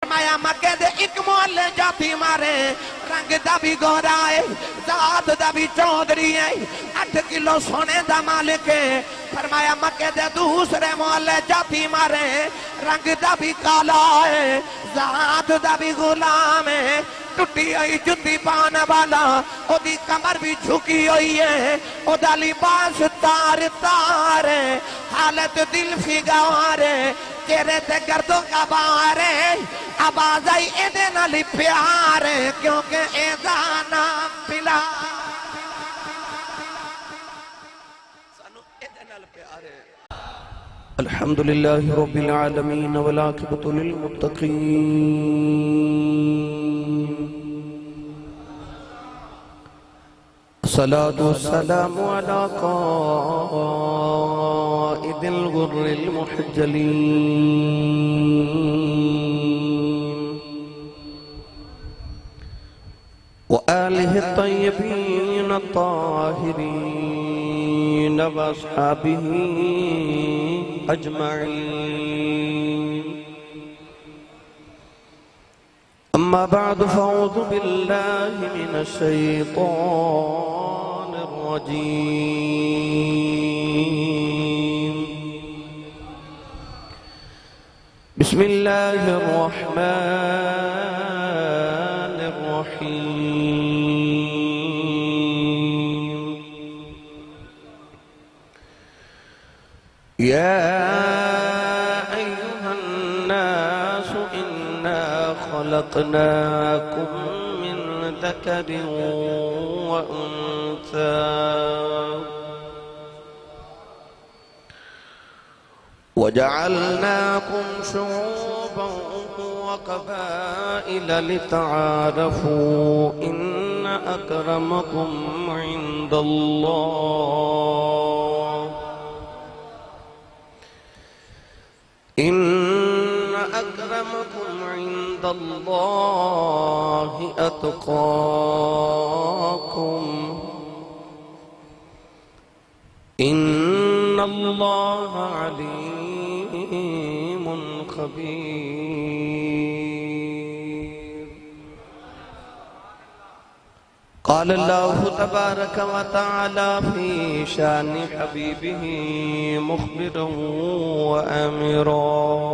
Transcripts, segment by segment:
فرمایا مکے دے ایک محلے جاتی مارے رنگ دا بھی گورا ہے ذات دا بھی چودری ہے 8 کلو سونے دا مالک ہے فرمایا مکے دے دوسرے محلے جاتی مارے رنگ دا بھی کالا ہے ذات دا بھی غلام ہے ٹوٹی ہوئی جتی پانے والا او دی کمر بھی جھکی ہوئی ہے او دا لباس تار تار ہے حالت دل فگار ہے چہرے تے گردوں کا بار ہے آواز آئی ایدے نالی پیار ہے کیونکہ ایدہ نام پلا سانو ایدے نال پیار ہے الحمدللہ رب العالمین والعاقبۃ للمتقین الصلاة والسلام على قائد الغر المحجلين وآله الطيبين الطاهرين وأصحابه أجمعين أما بعد فأعوذ بالله من الشيطان الرجيم بسم الله الرحمن الرحيم يا أيها الناس إنا خلقناكم من ذكر وأنثى وجعلناكم شعوبا وقبائل لتعارفوا إن أكرمكم عند الله أكرمكم عند الله أتقاكم إن الله عليم خبير قال الله تبارك وتعالى في شان حبيبه مخبرا وآمرا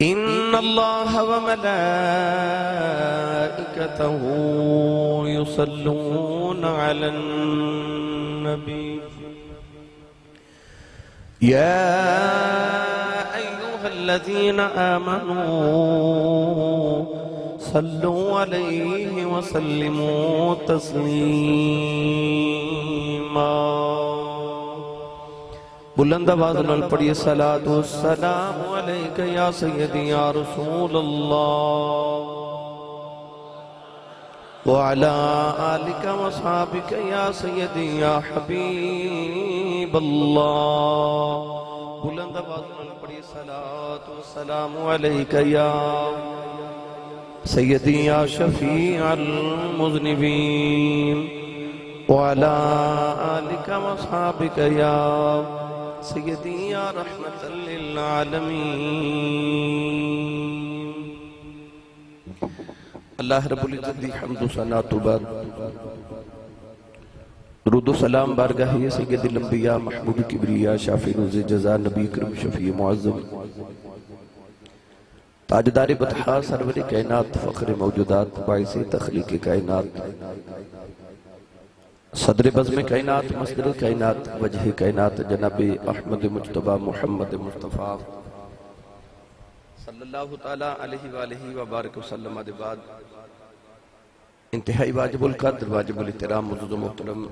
إن الله وملائكته يصلون على النبي يا أيها الذين آمنوا صلوا عليه وسلموا تسليما بلند آواز نال پڑھیے صلاۃ والسلام علیک یا سیدی یا رسول اللہ وعلی آلک وصحابک یا سیدی یا حبیب اللہ بلند آواز نال پڑھیے صلاۃ والسلام علیک یا سیدی یا شفیع المذنبین وعلی آلک وصحابک یا سیدی یا رحمت للعالمین اللہ رب العزت دی حمد و ثنا تو بعد درود و سلام بارگاہ سید الانبیاء محبوب کبریا شافی روز جزا نبی کرم شفیع معظم تاجدار بطحا سرور کائنات فخر موجودات باعث تخلیق کائنات صدر بزم کائنات مصدر کائنات وجہ کائنات جناب احمد مجتبہ محمد مصطفیٰ صلی اللہ تعالیٰ علیہ وآلہ وبارک وسلم دے بعد انتہائی واجب القدر واجب الاحترام معزز و محترم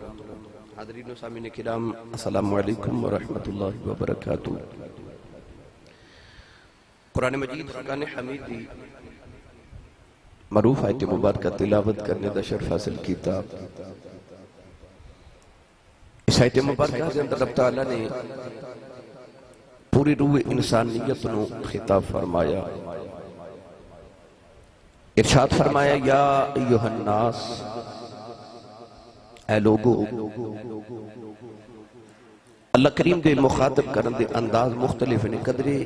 حاضرین و سامعین کرام السلام علیکم ورحمۃ اللہ وبرکاتہ قرآن مجید فرقان حمید دی معروف آیت مبارکہ تلاوت کرنے دا شرف حاصل کیتا اس آیت مبارکہ کے اندر رب تعالیٰ نے پوری روح انسانیت نو خطاب فرمایا ارشاد فرمایا یا ایوہ الناس اے لوگو اللہ کریم دے مخاطب کرن دے انداز مختلف نے قدرے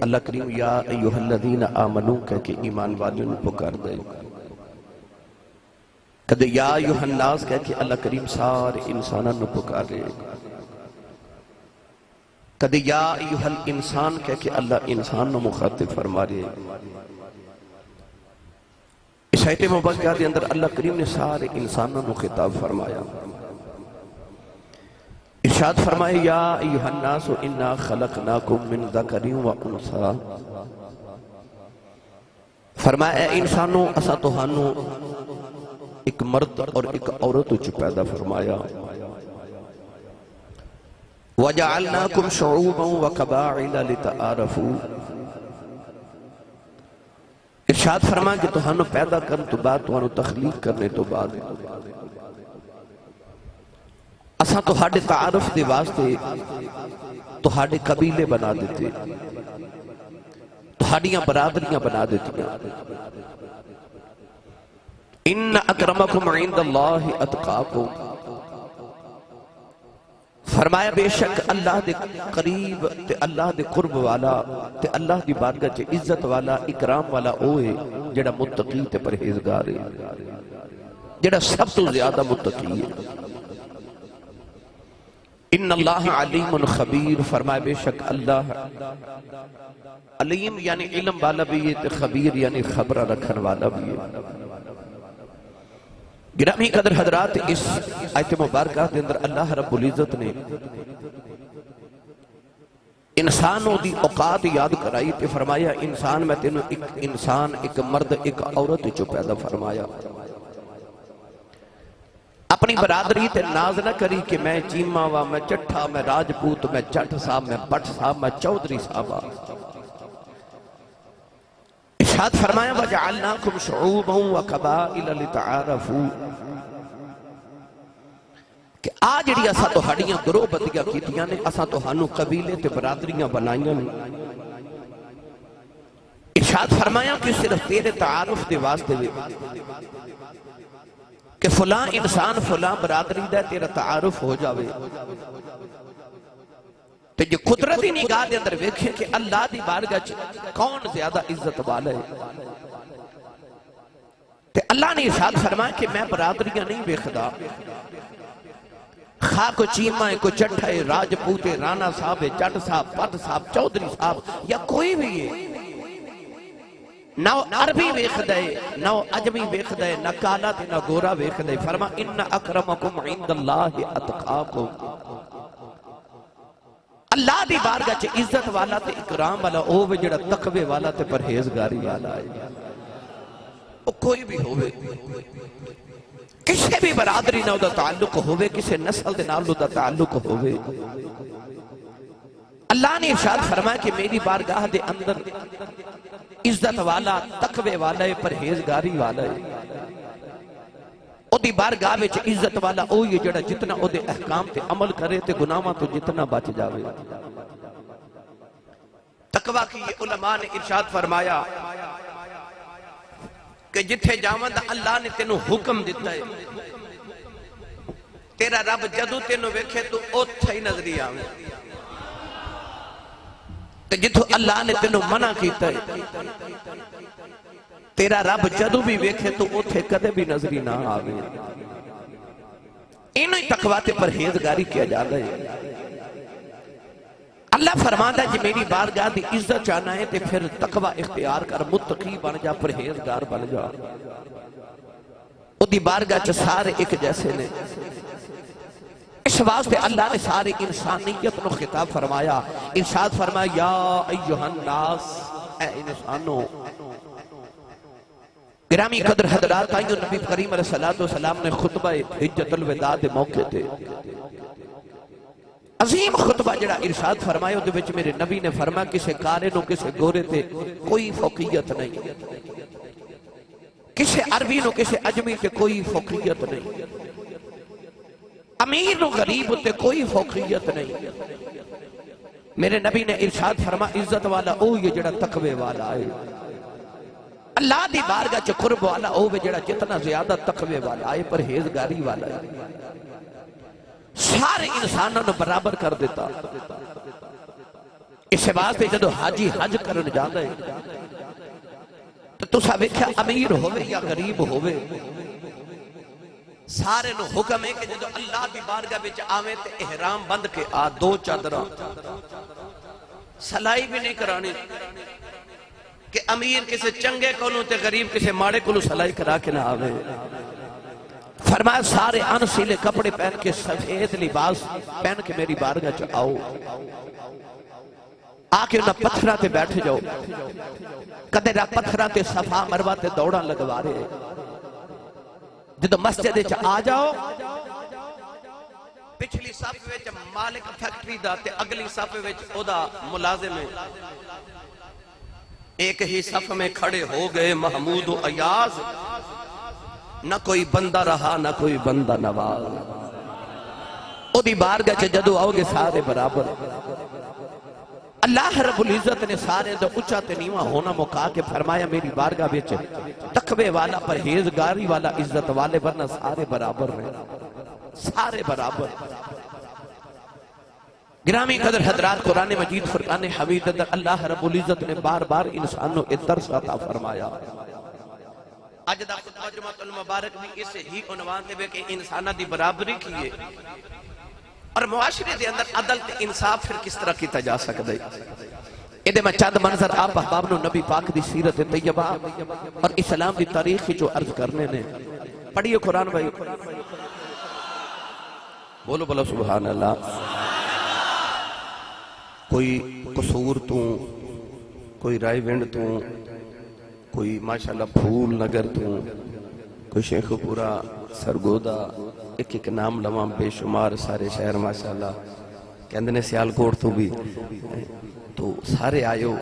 اللہ کریم یا ایوہ الذین آمنو کہہ کے ایمان والیوں پکار دے، کدے یا ایوہ الناس کہہ کے اللہ کریم سارے انسانوں پکارے، کدے یا ایوہ الانسان کہہ کے اللہ انسان نو مخاطب فرما رہے۔ اس آیت مبارکہ دے اندر اللہ کریم نے سارے انسانوں نو خطاب فرمایا، ارشاد فرمائے یا ایوہ الناس انا خلقناکم من ذکر و انثی، فرمایا اے انسانوں اسا تہانوں ایک مرد اور ایک عورت چ پیدا فرمایا، وَجَعَلْنَاكُمْ شُعُوبًا وَقَبَائِلَ لِتَعَارَفُوا، ارشاد فرمایا کہ تہانوں پیدا کرنے تو بعد تہانوں تخلیق کرنے تو بعد اساں تہاڈے تعارف دے واسطے تہاڈے قبیلے بنا دیتے، تہاڈیاں برادریاں بنا دیتی۔ ان اکرمکم عند اللہ اتقاکم، فرمایا بے شک اللہ دے قریب تے اللہ دے قرب والا تے اللہ دی بارگاہ چ عزت والا اکرام والا اوے جڑا متقی تے پرہیزگار ہے، جڑا سب تو زیادہ متقی ہے۔ ان اللہ علیم خبیر، فرمایا بے شک اللہ علیم یعنی علم والا بھی ہے تے خبیر یعنی خبر رکھن والا بھی ہے۔ گرامی قدر حضرات، اس آیت مبارکہ دے اندر اللہ رب العزت نے انسانوں دی اوقات یاد کرائی تے فرمایا انسان میں تینوں ایک انسان ایک مرد ایک عورت چو پیدا فرمایا۔ اپنی برادری تے ناز نہ کری کہ میں چیمہ وا، میں چٹھا، میں راجپوت، میں جٹ صاحب، میں بٹ صاحب، میں چودھری صاحب۔ ارشاد فرمایا وَجَعَلْنَاكُمْ شُعُوبًا وَقَبَائِلَ لِتَعَارَفُوا، کہ آج جڑی اسا تہاڈیاں گروہ بندیاں کیتیاں نے، اسا تہانوں قبیلے تے برادریاں بنائیاں نے۔ ارشاد فرمایا کہ صرف تیرے تعارف دے واسطے کہ فلاں انسان فلاں برادری دا تیرا تعارف ہو جاوے، تے جو قدرتی نگاہ دے اندر ویکھیں کہ اللہ دی بارگاہ کون زیادہ عزت والا ہے، تے اللہ نے ارشاد فرمایا کہ میں برادریاں نہیں ویکھدا، خواہ کو چیمہ ہے، کو چٹھا ہے، راجپوت ہے، رانا صاحب ہے، جٹ صاحب، پت صاحب، چودھری صاحب یا کوئی بھی ہے، نہ عربی ویکھ دے نہ عجمی ویکھ دے، نہ کالا تے نہ گورا ویکھ دے، فرما ان اکرمکم عند اللہ اتقاکم، اللہ دی بارگاہ چ عزت والا تے اکرام والا او وے جڑا تقوی والا تے پرہیزگاری والا ہے، او کوئی بھی ہوئے، کسے بھی برادری نہ دا تعلق ہوئے، کسے نسل دے نال دا تعلق ہوئے۔ اللہ نے ارشاد فرمایا کہ میری بارگاہ دے اندر عزت والا تقوی والا ہے، پرہیزگاری والا ہے، او دی بارگاہ وچ عزت والا او یہ جڑا جتنا او دے احکام تے عمل کرے تے گناہاں تو جتنا بچ جاوے۔ تقوی کی علماء نے ارشاد فرمایا کہ جتھے جاوند اللہ نے تینوں حکم دیتا ہے، تیرا رب جدو تینوں ویکھے تو اوتھے ہی نظری آوے، تے جتھو اللہ نے تینوں منع کیتا ہے تیرا رب جدو بھی ویکھے تو اوتھے کدے بھی نظری نہ آوے۔ انہی تقوی تے پرہیزگاری کیا جاتا ہے۔ اللہ فرماتا ہے کہ میری بارگاہ دی عزت چاہنا ہے تے پھر تقوی اختیار کر، متقی بن جا، پرہیزگار بن جا۔ او دی بارگاہ چ سارے ایک جیسے نے، اس واسطے اللہ نے سارے انسانیت نو خطاب فرمایا، ارشاد فرمایا یا ایہا الناس، اے انسانوں۔ گرامی قدر حضرات آئیو، نبی کریم علیہ السلام نے خطبہ حجت الوداع دے موقع تے عظیم خطبہ جڑا ارشاد فرمایا، دے وچ میرے نبی نے فرمایا کسے کارے نو کسے گورے تے کوئی فوقیت نہیں، کسے عربی نو کسے عجمی تے کوئی فوقیت نہیں، امیر نو غریب تے کوئی فوقیت نہیں۔ میرے نبی نے ارشاد فرمایا عزت والا او یہ جڑا تقوی والا ہے، اللہ دی بارگاہ چ قرب والا او جڑا جتنا زیادہ تقوی والا ہے، پرہیزگاری والا ہے۔ سارے انسانوں نے برابر کر دیتا اس واسطے جدو حاجی حج کرن جاندا ہے تو تسا ویکھیا امیر ہوئے یا غریب ہوئے سارے نو حکم ہے کہ جدو اللہ دی بارگاہ وچ آویں تے احرام بند کے آ دو چادراں سلائی بھی نہیں کرانی کہ امیر کسے چنگے کولوں تے غریب کسے ماڑے کولوں سلائی کرا کے نہ آوے فرمایا سارے انسیلے کپڑے پہن کے سفید لباس پہن کے میری بارگاہ چ آؤ آکے انہاں پتھراں تے بیٹھ جاؤ کدے نہ پتھراں تے صفا مروہ تے دوڑاں لگوا رہے جدو مسجد چ آ جاؤ پچھلی صف وچ مالک فیکٹری دا تے اگلی صف وچ او دا ملازم ہے ایک ہی صف میں کھڑے ہو گئے محمود و ایاز نہ کوئی بندہ رہا نہ کوئی بندہ نواز او دی بارگاہ چ جدو آؤ گے سارے برابر اللہ رب العزت نے سارے دو اچھا تے نیواں ہونا مکا کے فرمایا میری بارگاہ بیچے تقوی والا پرہیزگاری والا عزت والے ورنہ سارے برابر ہیں سارے برابر گرامی قدر حضرات قرآن مجید فرقان حمید اندر اللہ رب العزت نے بار بار انسانوں ایک درس عطا فرمایا آج دا خطبہ جمعۃ المبارک بھی اسے ہی عنوان دے کہ انسانہ دی برابری کیے اور معاشرے دے اندر عدل تے انصاف پھر کس طرح کیتا جا سکتا ہے ادھے میں چند منظر آپ احباب نو نبی پاک دی سیرت طیبہ اور اسلام دی تاریخی جو عرض کرنے نے پڑھئے قرآن بھائی بولو بولو سبحان اللہ کوئی قصور تو کوئی رائے ونڈ تو کوئی ماشاءاللہ پھول نگر تو کوئی شیخ پورا سرگودا ایک ایک نام لوام بے شمار سارے شہر ماشاءاللہ کہندنے سیال کوٹ تو بھی تو سارے آئیو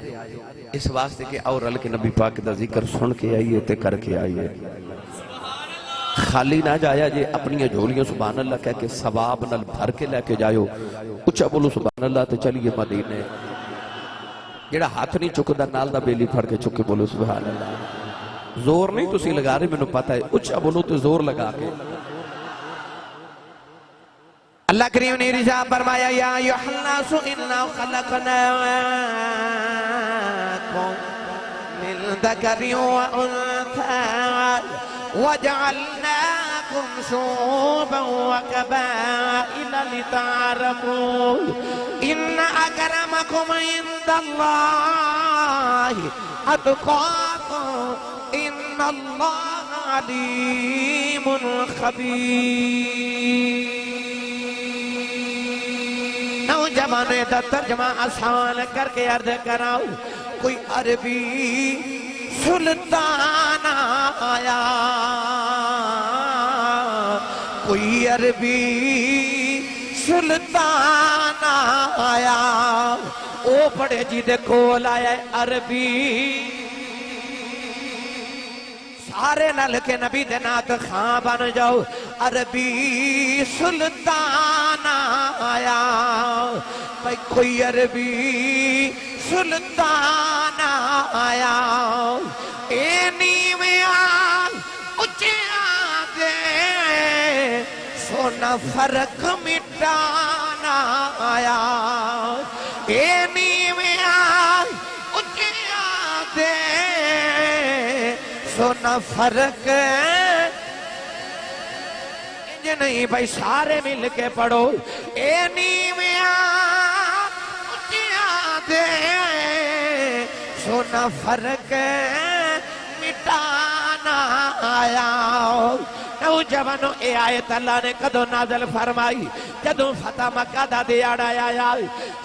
اس واسطے کہ اور رل کے نبی پاک دا ذکر سن کے آئیے تے کر کے آئیے خالی نہ جایا جے اپنی جھولیوں سبحان اللہ کہہ کے ثواب نل بھر کے لے کے جائیو اچھا بولو سبحان اللہ تے چلیے مدینے جیڑا ہاتھ نہیں چکدا نال دا بیلی پھڑ کے چکے بولو سبحان اللہ زور نہیں تسی لگا رہے میں نے پتا ہے اچھا بولو تو زور لگا کے اللہ کریم نے رضا فرمایا یا ایھا الناس انا خلقناکم من ذکر و انثى وجعلناكم شعوبا وقبائل لتعارفوا ان اکرمکم عند اللہ اتقاکم ان اللہ علیم خبیر نوجوانوں دا ترجمہ آسان کر کے عرض کراؤ کوئی عربی سلطان آیا کوئی عربی سلطان آیا او بڑے جی دے کول آیا عربی سارے نل کے نبی دے نات خاں بن جاؤ عربی سلطان آیا بھائی کوئی عربی سلطان آیا اے نیویں اچھے آدھے سونا فرق مٹانا آیا اے نیویں اچھے آدھے سونا فرق نہیں بھائی سارے مل کے پڑھو اے نیویں اچھیاں دے سونا فرق مٹانا آیا نوجوانوں اے آیت اللہ نے کدو نازل فرمائی جدوں فتح مکہ دا دیاڑا آیا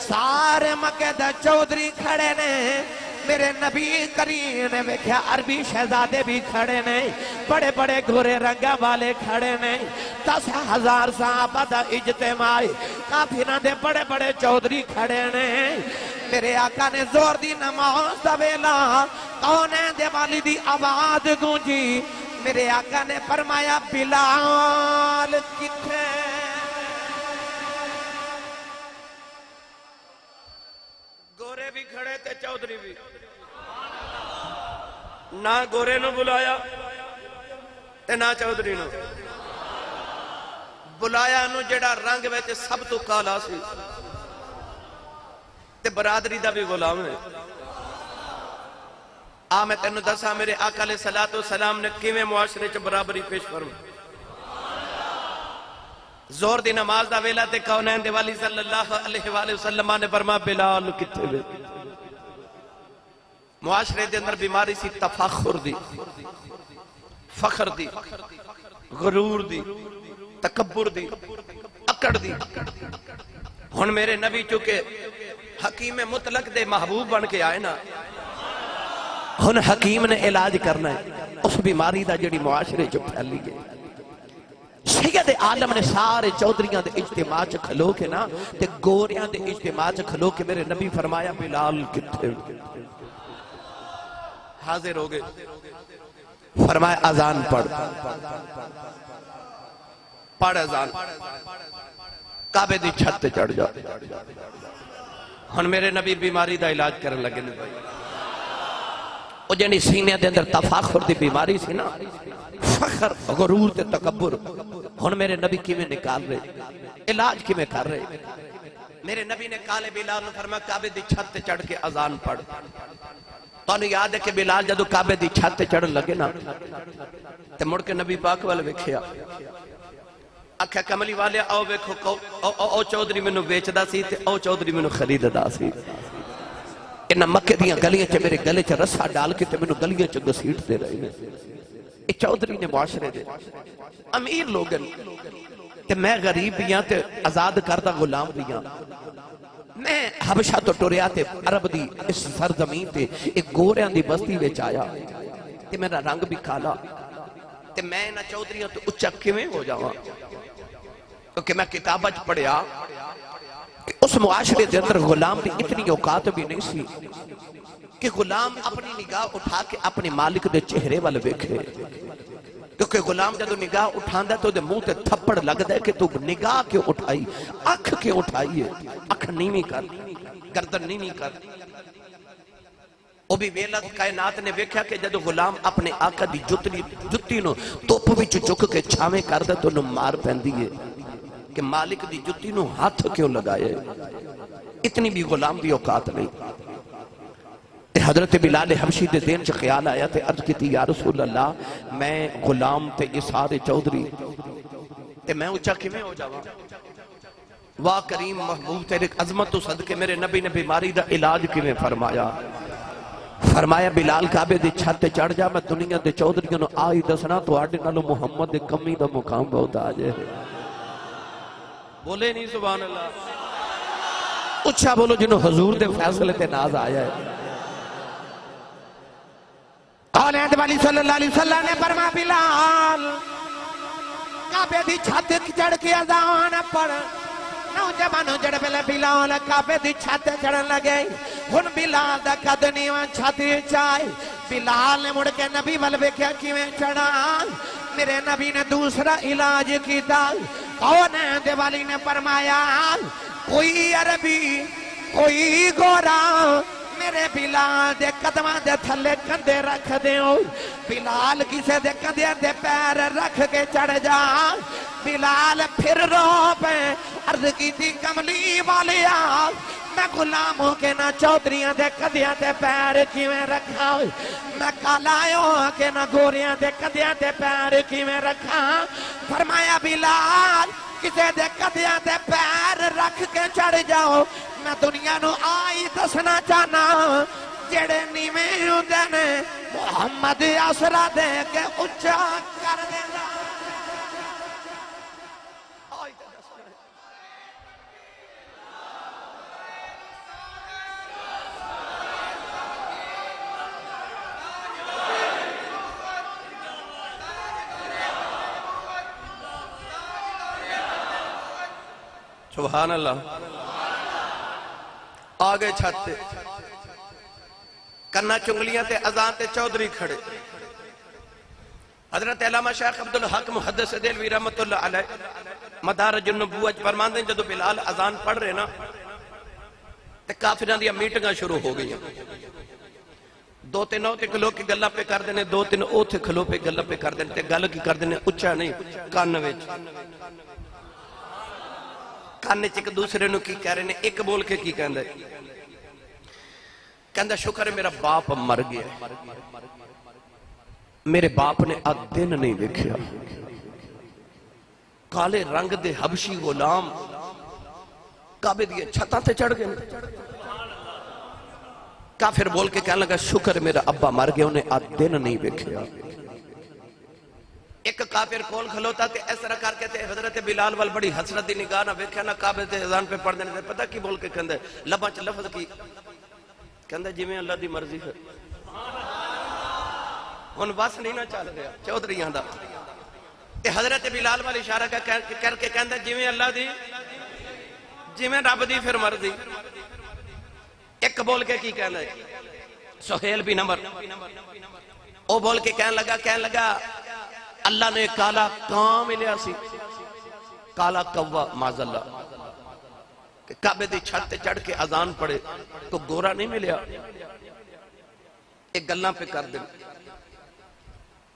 سارے مکہ دا چودھری کھڑے نے میرے نبی کریم نے ویکھیا عربی شہزادے بھی کھڑے نے بڑے بڑے گھوڑے رنگا والے کھڑے نے 10,000 صحابہ دا اجتماع کافراں دے بڑے بڑے چودھری کھڑے نے میرے آقا نے زور دی نماز دا ویلا کونے دے والی دی آواز گونجی میرے آقا نے فرمایا بلال کتھے گورے بھی کھڑے تے چودھری بھی نہ گورے نو بلایا تے نہ چودھری نو بلایا نو جڑا رنگ وچ سب تو کالا سی تے برادری دا بھی غلام ہے. میں تینوں دسا میرے آقا علیہ السلام نے کیویں معاشرے چ برابری پیش فرمائی. زور دی نماز دا ویلا تے کونین دے والی صلی اللہ علیہ وآلہ وسلم نے فرمایا بلال کتھے وے. معاشرے دے اندر بیماری سی تفاخر دی، فخر دی، غرور دی، تکبر دی، اکڑ دی. ہن میرے نبی چونکہ حکیم مطلق دے محبوب بن کے آئے نا، ہن حکیم نے علاج کرنا ہے اس بیماری دا جڑی معاشرے چ پھیلی گئی. سید عالم نے سارے چودھریاں دے اجتماع چ کھلو کے نا تے گوریاں دے اجتماع چ کھلو کے میرے نبی فرمایا بلال کتھے. حاضر ہو گئے. فرمایا اذان پڑھ. پڑھ اذان. کعبے دی چھت تے چڑھ جا. ہن میرے نبی بیماری دا علاج کرن لگے نے. وہ جنی سینے دے اندر تفاخر دی بیماری سی نا، فخر، غرور تے تکبر، ہن میرے نبی کیویں نکال رہے، علاج کیویں کر رہے. میرے نبی نے کالے بلال نے فرمایا کعبے دی چھت تے چڑھ کے اذان پڑھ. تانوں یاد ہے کہ بلال جدو کعبے دی چھت تے چڑھن لگے نا تے مڑ کے نبی پاک والے ویکھیا. آکھیا کملی والے آؤ ویکھو او چودھری مینوں ویچدا سی تے او چودھری مینوں خریددا سی. انہاں مکے دیاں گلیاں چ میرے گلے چ رسا ڈال کے تے مینوں گلیاں چ گھسیٹ دے رہے نے. اے چودھری نے معاشرے دے امیر لوگن تے میں غریب بھی ہاں تے آزاد کردہ غلام بھی ہاں. میں حبشہ تو ٹوریا تے عرب دی اس سرزمین تے ایک گوریاں دی بستی وچ آیا تے میرا رنگ بھی کالا تے میں نہ چودھریاں تو اچھا کیویں ہو جاواں. کیونکہ میں کتابہ چ پڑھیا کہ اس معاشرے دے اندر غلام دی اتنی اوقات بھی نہیں سی کہ غلام اپنی نگاہ اٹھا کے اپنے مالک دے چہرے والے ویکھے. کیونکہ غلام جدو نگاہ اٹھاندا تو دے منہ تے تھپڑ لگدا ہے کہ تو نگاہ کیوں اٹھائی، اکھ کیوں اٹھائی ہے، اکھ نیویں کر، گردن نیویں کر. وہ بھی ویلت کائنات نے ویکھیا کہ جدو غلام اپنے آقا دی جتی نو توپ وچ چک کے چھاویں کردا تو نو مار پیندی ہے کہ مالک دی جتی نو ہاتھ کیوں لگائے. اتنی بھی غلام دی اوقات نہیں. حضرت بلال حبشی دے ذہن چ خیال آیا تے عرض کیتی یا رسول اللہ میں غلام تے یہ سارے چودھری تے میں اچھا کیویں ہو جاواں. واہ کریم محبوب تیرے عظمت تو صدقے میرے نبی نے بیماری دا علاج کیویں فرمایا. فرمایا بلال کعبے دی چھت تے چڑھ جا، میں دنیا دے چودھریوں نو آئی دسنا تواڈے نالوں محمد دے کمی دا مقام بہت آ جائے. بولے نہیں سبحان اللہ. اچھا بولو جنہوں حضور دے فیصلے تے ناز آیا ہے. اولاد والی صلی اللہ علیہ وسلم نے فرمایا بلال کعبے دی چھت چڑھ کے اذان پڑھ. نوجوانوں جڑ پہلے بلال کعبے دی چھت چڑھن لگے. ہن بلال دا قد نیواں چھت چاہے. بلال نے مڑ کے نبی ول ویکھیا کیویں چڑھا. میرے نبی نے دوسرا علاج کیتا. کونین دے والی نے فرمایا کوئی عربی کوئی گورا میرے بلال دے قدماں دے تھلے کندے رکھ دیو. بلال کسے دے کندے دے پیر رکھ کے چڑھ جا. بلال پھر رو پہ عرض کی تھی کملی والیا میں غلاموں کے نہ چودھریاں دے کندیاں دے پیر کیویں رکھا. میں کالایوں کے نہ گوریاں دے کندیاں دے پیر کیویں رکھا. فرمایا بلال کسے دے کندیاں دے پیر رکھ کے چڑھ جاؤ. میں دنیا نو آئی دسنا چاہنا جڑے نیویں ہوندے نے محمد آسرا دے کے اچھا کر دینا. سبحان اللہ. آگے چھت تے کنا چنگلیاں تے اذان تے چودھری کھڑے. حضرت علامہ شیخ عبدالحق محدث دہلوی رحمت اللہ علیہ مدارج النبوت فرماندے ہیں جدو بلال اذان پڑھ رہے نا تے کافران دیا میٹنگاں شروع ہو گئی. دو تین او تے کھلو کے گلہ پہ کر دینے، دو تین او تے کھلو پہ گلہ پہ کر دینے. تے گلہ کی کر دینے اچھا نہیں کان وچ. کانے چ ایک دوسرے نو کی کہہ رہے نے، ایک بول کے کی کہندا ہے، کہندا شکر ہے میرا باپ مر گیا ہے، میرے باپ نے آج دن نہیں دیکھیا۔ کالے رنگ دے حبشی غلام کعبے دی چھتاں تے چڑھ گئے، کافر بول کے کہنے لگا شکر میرا ابا مر گیا، انہیں آج دن نہیں دیکھیا۔ ایک کافر کول کھلوتا تے اس طرح کر کے تے حضرت بلال وال بڑی حسرت دی نگاہ نہ ویکھیا نہ کعبے تے اذان پہ پڑھ دینے، پتہ کی بول کے کہندا ہے، لباں چ لفظ کی کہندا جی میں اللہ دی مرضی ہے، ہن بس نہیں نہ چل رہا چودھریاں دا، تے حضرت بلال وال اشارہ کر کے کہندا جی میں اللہ دی، جی میں رب دی پھر مرضی۔ ایک بول کے کی کہنا ہے، سہیل بن عمر او بول کے کہنے لگا اللہ نے کالا کان ملیا سی، کالا کوا معاذ اللہ، کہ کعبے دی چھت تے چڑھ کے اذان پڑھے تو گورا نہیں ملیا۔ ایک گلاں پہ کر دیں،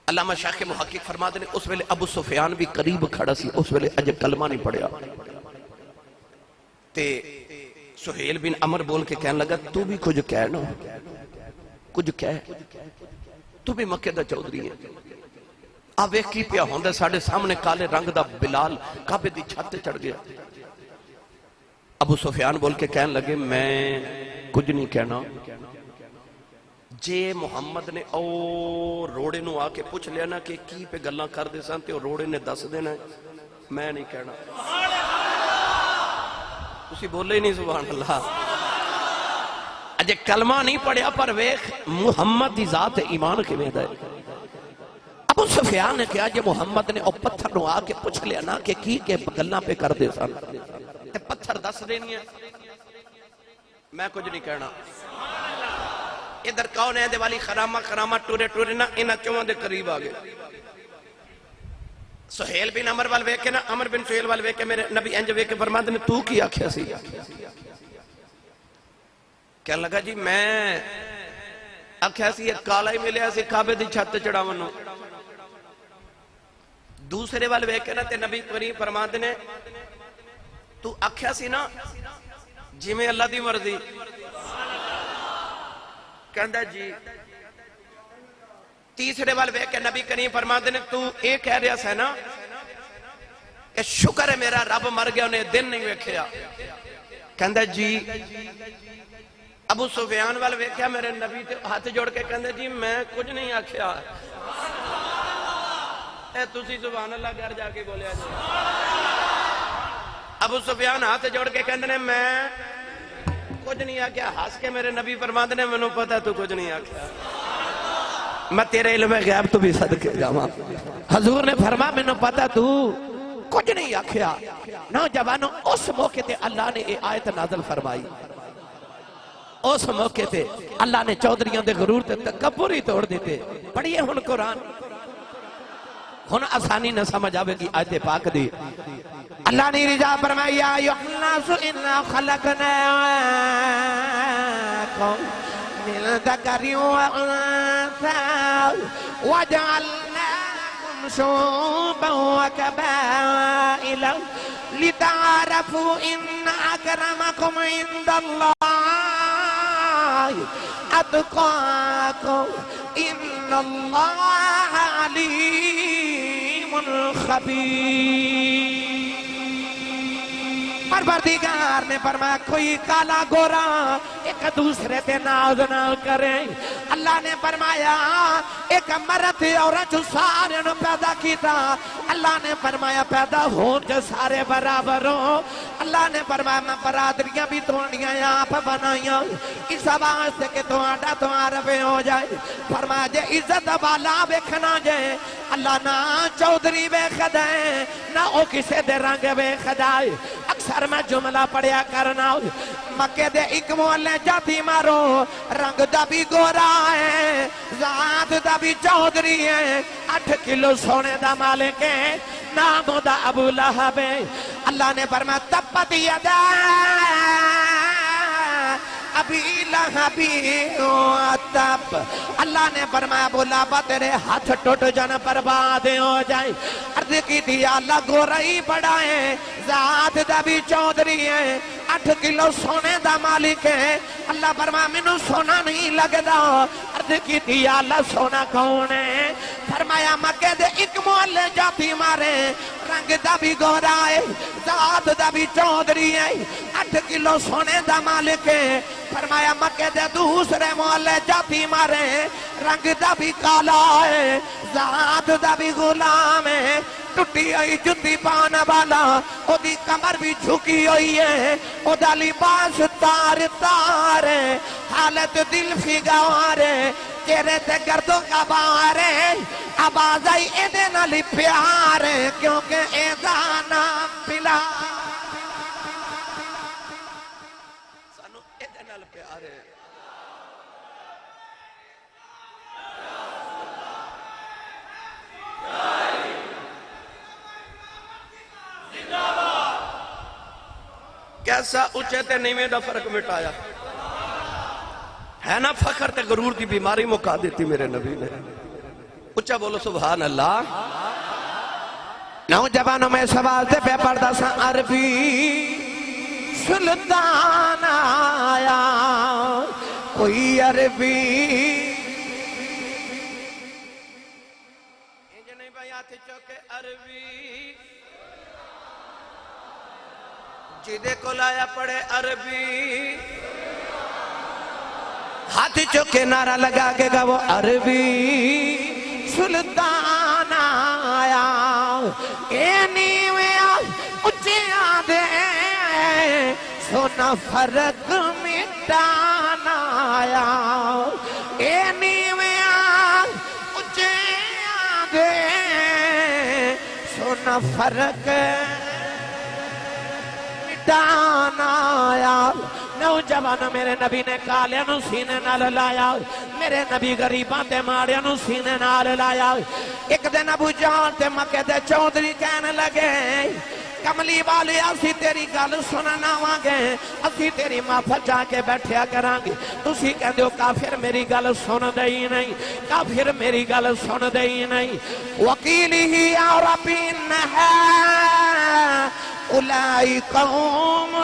علامہ شیخ محقق فرما دیں اس ویلے ابو سفیان بھی قریب کھڑا سی، اس ویلے اجے کلمہ نہیں پڑھیا، تے سہیل بن عمر بول کے کہنے لگا تو بھی کچھ کہہ نا، کچھ کہہ، تو بھی مکے دا چودھری ہے، آپ ایک کی پیا ہوندہ ساڑھے سامنے کالے رنگ دا بلال کعبے دی چھت تے چڑھ گیا۔ ابو سفیان بول کے کہنے لگے میں کچھ نہیں کہنا، جے محمد نے او روڑے نو آ کے پوچھ لیا نا کہ کی پہ گلاں کر دے سان تے او روڑے نے دس دینا ہے، میں نہیں کہنا۔ اسی بولے ہی نہیں سبحان اللہ، اجے کلمہ نہیں پڑھیا پر ویخ محمد دی ذات ایمان کے میں دے۔ ابو سفیان نے کہا جے محمد نے او پتھر نو آ کے پوچھ لیا نا کہ کی کے گلاں پہ کر دے سان تے پتھر دس دینی ہے، میں کچھ نہیں کہنا۔ ادھر کون ہے دے والی خرامہ ٹورے نا انہ چوہاں دے قریب آگے۔ سہیل بن عمر وال ویکے نا، عمر بن سہیل وال ویکے میرے نبی انج ویکے فرماتے نے تو کی آکھیا سی؟ کہنے لگا جی میں آکھیا سی ایک کالا ہی ملیا سی کعبے دی چھت چڑھاونوں۔ دوسرے وال ویکے نا تے نبی کریم فرماتے نے تو آکھیا سی نا جی میں اللہ دی مرضی، کہندا جی۔ تیسرے وال وے کہ نبی کریم فرماتے نے تو ایک کہہ رہا سا نا کہ شکر ہے میرا رب مر گیا انہیں دن نہیں ویکھیا، کہندا جی۔ ابو سفیان وال ویکھیا میرے نبی تے ہاتھ جوڑ کے کہندا جی میں کچھ نہیں آکھیا، اے تسی سبحان اللہ گھر جا کے بولیا جی۔ ابو سفیان ہاتھ جوڑ کے کہندے نے میں کچھ نہیں آکھیا، ہاس کے میرے نبی فرماتے نے میں نے پتا تو کچھ نہیں آکھیا، میں تیرے علم غیب تو بھی صدقے جاواں۔ حضور نے فرمایا میں نے پتا تو کچھ نہیں آکھیا۔ نوجوانوں اس موقع تے اللہ نے یہ آیت نازل فرمائی، اس موقع تے اللہ نے چودھریوں دے غرور تے تکبر ہی توڑ دیتے۔ پڑھئے ہن قرآن، ہن آسانی نہ سمجھ آوے گی آیت پاک دی۔ اللہ نے رجا فرمایا یا ایھا الناس انا خلقناکم من ذکر وانثى وجعلناکم شعوبا وقبائل لتعارفوا ان اکرمکم عند اللہ اتقاکم ان اللہ علیم خبیر۔ پروردگار نے فرمایا کوئی کالا گورا ایک دوسرے تے ناز نہ کریں۔ اللہ نے فرمایا ایک مرد عورت سارے نو پیدا کیتا، اللہ نے فرمایا پیدا ہون جو سارے برابر ہوں۔ اللہ نے فرمایا میں برادریاں بھی توڑیاں آپ بنائیاں اس واسطے کہ تمہارا تمہارا پہ ہو جائے۔ فرمایا جے عزت والا بیکھنا جائے اللہ نہ چودھری بیکھ دائے نہ او کسے دے رنگ بیکھ دائے۔ اکثر میں جملہ پڑھیا کرنا مکے دے ایک محلے جاتی مارو، رنگ دا بھی گورا ہے ذات دا بھی چودھری ہے، 8 کلو سونے دا مالک ہے، نام دا ابو لہب ہے۔ اللہ نے فرمایا تبت یدا ابی لہب وتب، اللہ نے فرمایا ابو لہب تیرے ہاتھ ٹوٹ جانا برباد ہو جائے۔ عرض کی تھی اللہ گورا ہی بڑا ہے ذات دا بھی چودھری ہے 8 کلو سونے دا مالک ہے اللہ فرما مینوں سونا نہیں لگدا عرض کیتی یا اللہ سونا کون ہے فرمایا مکے دے ایک محلے جاتی مارے رنگ دا بھی گورا ہے ذات دا بھی چودھری ہے 8 کلو سونے دا مالک ہے فرمایا مکے دے دوسرے محلے جاتی مارے رنگ دا بھی کالا ہے ذات دا بھی غلام ہے ٹوٹی ہوئی جُتی پانا والا او دی کمر بھی جھکی ہوئی ہے او دا لباس تار تار ہے حالت دل فگار ہے چہرے تے گردوں کا بار ہے آواز آئی ایدے نالی پیار ہے کیونکہ ایدہ نام پلا سانو ایدے نال پیار ہے کیسا اچھے تے نیمے دا فرق مٹایا ہے نا فخر تے غرور کی بیماری مکا دیتی میرے نبی نے اچھا بولو سبحان اللہ نوجوانوں میں سوال تے پہ پڑھتا سا عربی سلطان آیا کوئی عربی یہ نہیں بھائی آتے چوکے عربی جیدے کو لایا پڑے عربی ہاتھ چوکے نعرہ لگا کے گا وہ عربی سلطان آیا اینی ویا اچھے آدھے سونا فرق مٹانا آیا اینی ویا اچھے آدھے سونا فرق مٹانا آیا نوجوان میرے نبی نے کالے نو سینے نال لایا میرے نبی غریباں تے ماڑے نو سینے نال لایا ایک دن ابو جان تے مکے دے چودھری کہنے لگے کملی والے اسی تیری گل سننا وانگے اسی تیری مافت جا کے بیٹھیا کرانگے تسی کہندے ہو کافر میری گل سن دئی نہیں کافر میری گل سن دئی نہیں وکیلی ہی عربین ہے اولائی قوم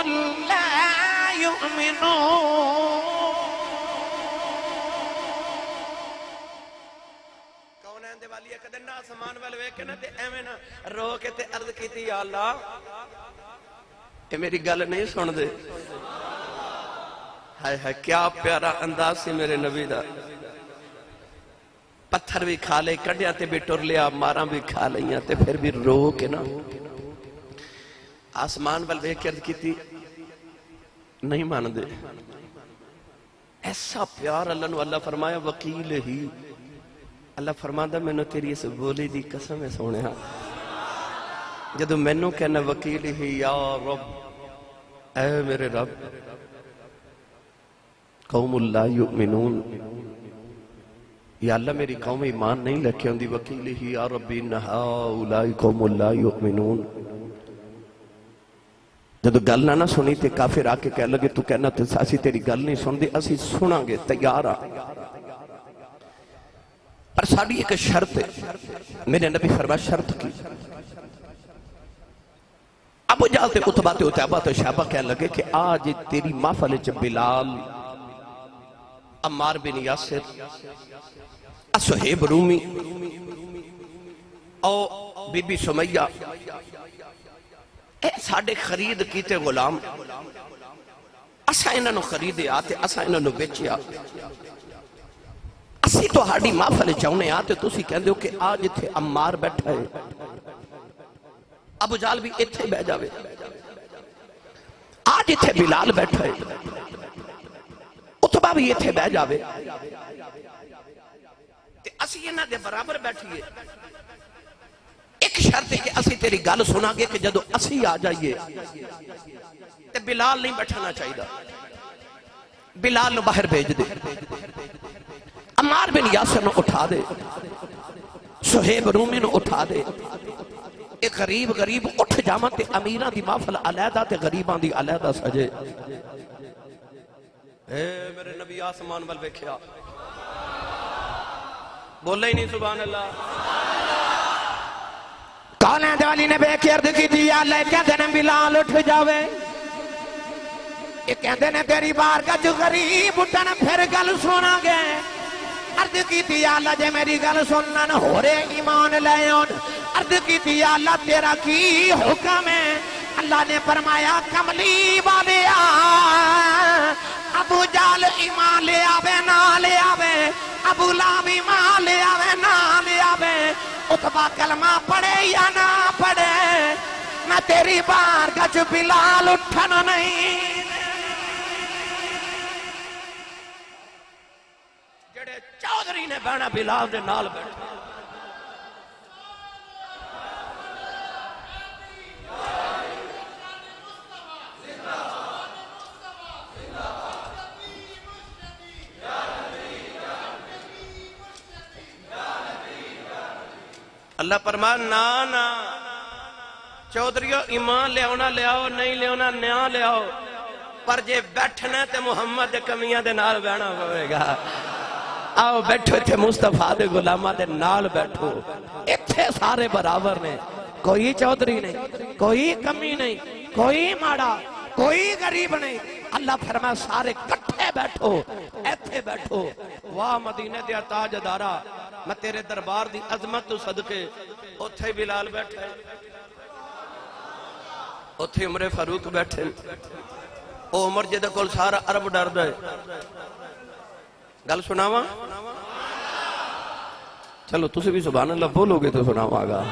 لا یؤمنون کون ہے والی ایک دن آسمان والے ویکھے نا تے ایویں نا رو کے تے عرض کیتی یا اللہ اے میری گل نہیں سن دے ہائے ہائے کیا پیارا انداز سی میرے نبی دا پتھر بھی کھا لے کڈیا تے بھی ٹر لیا ماراں بھی کھا لیاں تے پھر بھی رو کے نا آسمان وال ویکھ کے عرض کیتی نہیں مان دے ایسا پیار اللہ نو اللہ فرمایا وکیل ہی اللہ فرماتا میں نے تیری اس بولی دی قسم ہے سونے ہاں جدو میں نے کہنا وکیل ہی یا رب اے میرے رب قوم لا یؤمنون یا اللہ میری قوم ایمان نہیں لکھے ہوں دی وکیل ہی یا ربی نہا اولائی قوم لا یؤمنون جدو گل نہ سنی تے کافر آکے کہہ لگے تو کہنا تے اسی تیری گل نہیں سن دی اسی سنا گے تیار آ پر ساڑی ایک شرط ہے میرے نبی فرما شرط کی ابو جہل تے اتبا تے اتبا تے شہبہ کہہ لگے کہ آج تیری محفل چ بلال عمار بن یاسر صہیب رومی او بی بی سمیہ اے ساڑے خرید کیتے غلام اسا انہاں نو خریدے آتے اسا انہاں نو بیچے آتے اسی تو ہاڑی محفل چاہنے آتے تو اسی کہندے ہو کہ آج تھے عمار بیٹھا ہے ابو جہل بھی اتھے بہ جاوے آج تھے بلال بیٹھا ہے اتبا بھی اتھے بہ جاوے تے اسی انہاں دے برابر بیٹھئے ایک شرط ہے کہ اسی تیری گل سنا گے کہ جدو اسی آ جائیے تے بلال نہیں بیٹھنا چاہیے بلال نو باہر بھیج دے عمار بن یاسر نو اٹھا دے صہیب رومی نو اٹھا دے ایک غریب اٹھ جاما تے امیران دی محفل علیحدہ تے غریبان دی علیحدہ سجے اے میرے نبی آسمان وال ویکھیا بولے ہی نہیں سبحان اللہ ہولیں دے والی نے بے کی عرض کی تھی اللہ کہتے نے بلال اٹھ جاوے یہ کہتے نے تیری بارگاہ جو غریب اٹھن پھر گل سونا گے عرض کی تھی اللہ جے میری گل سنن ہو رے ایمان لے آن عرض کی تھی اللہ تیرا کی حکم ہے اللہ نے فرمایا کملی والے ابو جال ایمان لے آوے نہ لے آوے ابو لہب ایمان لے آوے نہ لے آوے اتبا کلمہ پڑھے یا نہ پڑھے میں تیری بارگاہ چ بلال اٹھن نہیں جڑے چودھری نے بہنا بلال دے نال بیٹھے اللہ فرمان نا چودھریو ایمان لے آنا لے آؤ نہیں لے آنا نیا لے آؤ پر جے بیٹھنا تے محمد دے کمیاں دے نال بیٹھنا ہوئے گا آؤ بیٹھو تے مصطفیٰ دے غلامہ دے نال بیٹھو اتھے سارے برابر نے کوئی چودھری نہیں کوئی کمی نہیں کوئی ماڑا کوئی غریب نہیں اللہ فرمائے سارے کٹھے بیٹھو ایتھے بیٹھو واہ مدینے دیا تاج دارا میں تیرے دربار دی عظمت تو صدقے اتھے بلال بیٹھے اتھے عمر فاروق بیٹھے او عمر جدہ کول سارا عرب ڈر دے گل سناوا چلو تسی بھی سبحان اللہ بولو گے تو سناوا گا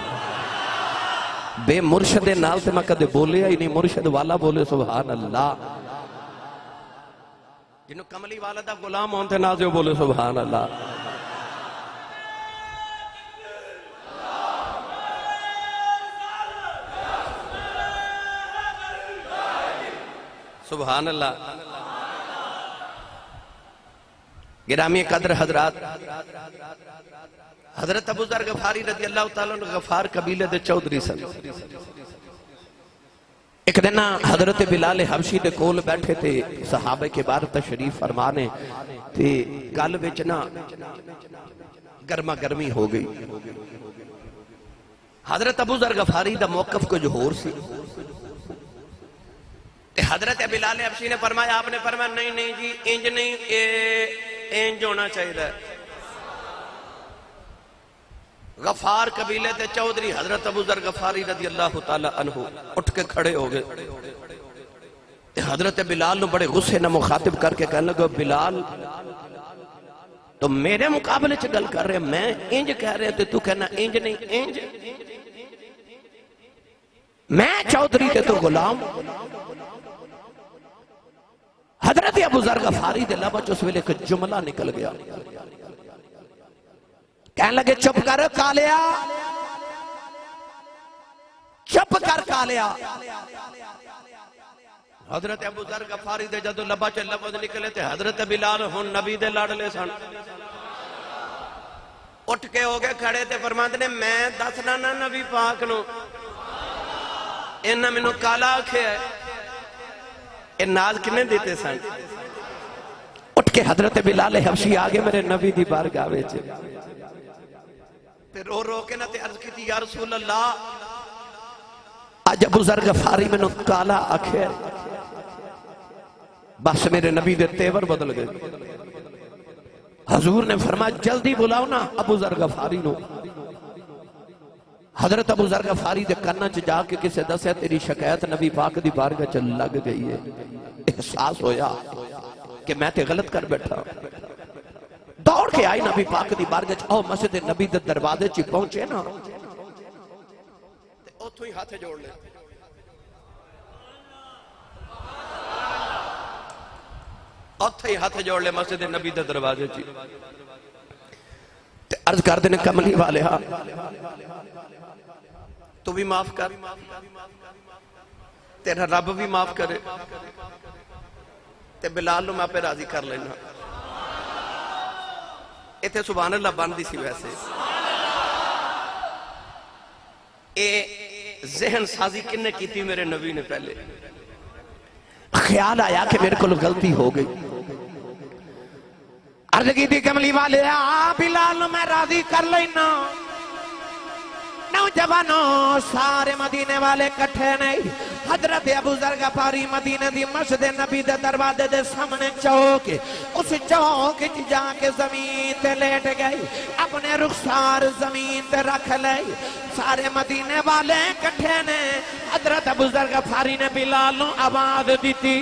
بے مرشد نال تے میں کدے بولے ہی نہیں مرشد والا بولے سبحان اللہ جنہوں کملی والا دا غلام ہونتے نازے بولے سبحان اللہ سبحان اللہ گرامی قدر حضرات حضرت ابو ذر غفاری رضی اللہ تعالیٰ عنہ غفار قبیلے دے چودھری سن ایک دن حضرت بلال حبشی دے کول بیٹھے تھے صحابہ کے بار تشریف فرمانے تھے گل وچ نا گرما گرمی ہو گئی حضرت ابو ذر غفاری دا موقف کو جوہور سی حضرت بلال حبشی نے فرمایا آپ نے فرمایا نہیں جی انج نہیں انج ہونا چاہیے غفار قبیلے تے چودھری حضرت ابو ذر غفاری رضی اللہ تعالی عنہ اٹھ کے کھڑے ہو گئے حضرت بلال نے بڑے غصے نہ مخاطب کر کے کہنے لگا بلال تو میرے مقابلے چ گل کر رہے میں انج کہہ رہے تے تو کہنا انج نہیں انج میں چودھری تے تو غلام حضرت ابو ذر غفاری دے لبا چ اس ویلے ایک جملہ نکل گیا کہنے لگے چپ کر کالیا چپ کر کالیا حضرت ابو ذر غفاری دے جدو لبا چ لفظ نکلے تھے حضرت بلال ہن نبی دے لاڈلے سن اٹھ کے ہو گئے کھڑے تے فرماندے نے میں دسنا نا نبی پاک نو انہاں مینوں کالا آکھیا ہے اے ناز کنے دیتے سن اٹھ کے حضرت بلال حبشی آگے میرے نبی دی بارگاہ وچ پھر رو کے نہ تے عرض کی تھی یا رسول اللہ آج ابو ذر غفاری میں نے کالا آکھے بس میرے نبی دے تیور بدل گئے حضور نے فرمایا جلدی بلاؤ نا ابو ذر غفاری نو حضرت ابو ذر غفاری دے کرنا چ جا کے کسے دسے تیری شکایت نبی پاک دی بارگاہ چ لگ گئی ہے احساس ہویا کہ میں تے غلط کر بیٹھا دوڑ کے آئی نبی پاک دی بارگاہ چ او مسجد نبی دے دروازے چ پہنچے نا تے اوتھوں ہی ہاتھ جوڑ لے اوتھوں ہی ہاتھ جوڑ لے مسجد نبی دے دروازے چ تے عرض کر دینے کملی والے ہاں تو بھی معاف کر تیرا رب بھی معاف کرے تے بلال نو میں پہ راضی کر لینا ایتھے سبحان اللہ بندی سی ویسے اے ذہن سازی کنے کی تھی میرے نبی نے پہلے خیال آیا کہ میرے کو غلطی ہو گئی عرض کی تھی کملی والے بلال نو میں راضی کر لینا نوجوانوں سارے مدینے والے کٹھے نہیں حضرت ابو ذر غفاری مدینے دی مسجد نبی دے دروازے دے سامنے چوک اس چوک جا کے زمین تے لیٹ گئی اپنے رخسار زمین تے رکھ لئی سارے مدینے والے کٹھے نے حضرت ابو ذر غفاری نے بلال نو آواز دیتی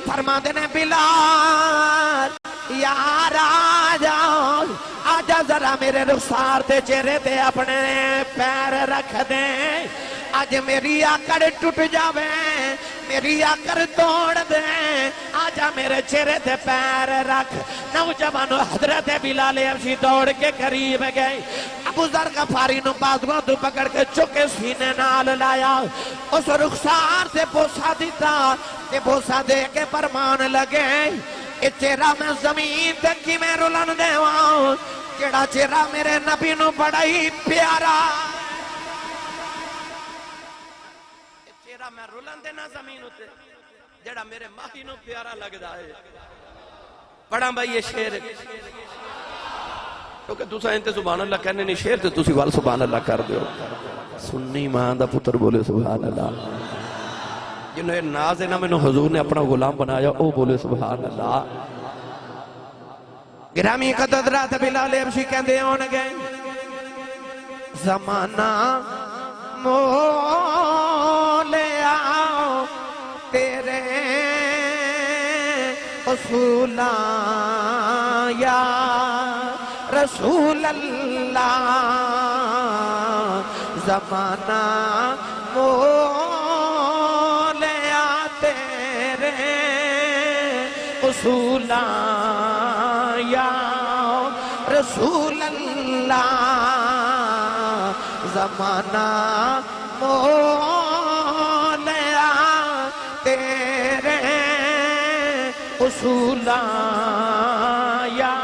فرما دے نے بلال یار آجاؤ آجا ذرا میرے رخسار تے چہرے تے اپنے پیر رکھ دیں آج میری آکڑ ٹوٹ جاوے میری آکڑ توڑ دیں آجا میرے چہرے تے پیر رکھ نوجوانو حضرت بلال حبشی دوڑ کے قریب گئے ابو ذر غفاری نو بازوان تو پکڑ کے چکے سینے نال لایا اس رخسار سے بوسا دیتا تے بوسا دے کے فرمان لگے اے چہرہ میں زمین تک کی میں رولن دے وہاں کیڑا چہرہ میرے نبی نو بڑا ہی پیارا اے چہرہ میں رولن دے نا زمین ہوتے جڑا میرے ماہی نو پیارا لگ جائے پڑھا بھائی یہ شیر کیونکہ دوسرا انتے سبحان اللہ کہنے نہیں شیر تے تُسی وال سبحان اللہ کر دیو سنی ماں دا پتر بولے سبحان اللہ جنہیں ناز ہے نا میں نے حضور نے اپنا غلام بنایا او بولے سبحان اللہ گرامی قدرات بلال حبشی کہندے ہون گئے زمانہ مولیا تیرے اصولاں یا رسول اللہ زمانہ مولیا تیرے اصولاں یا رسول اللہ زمانہ مولیا تیرے اصولاں یا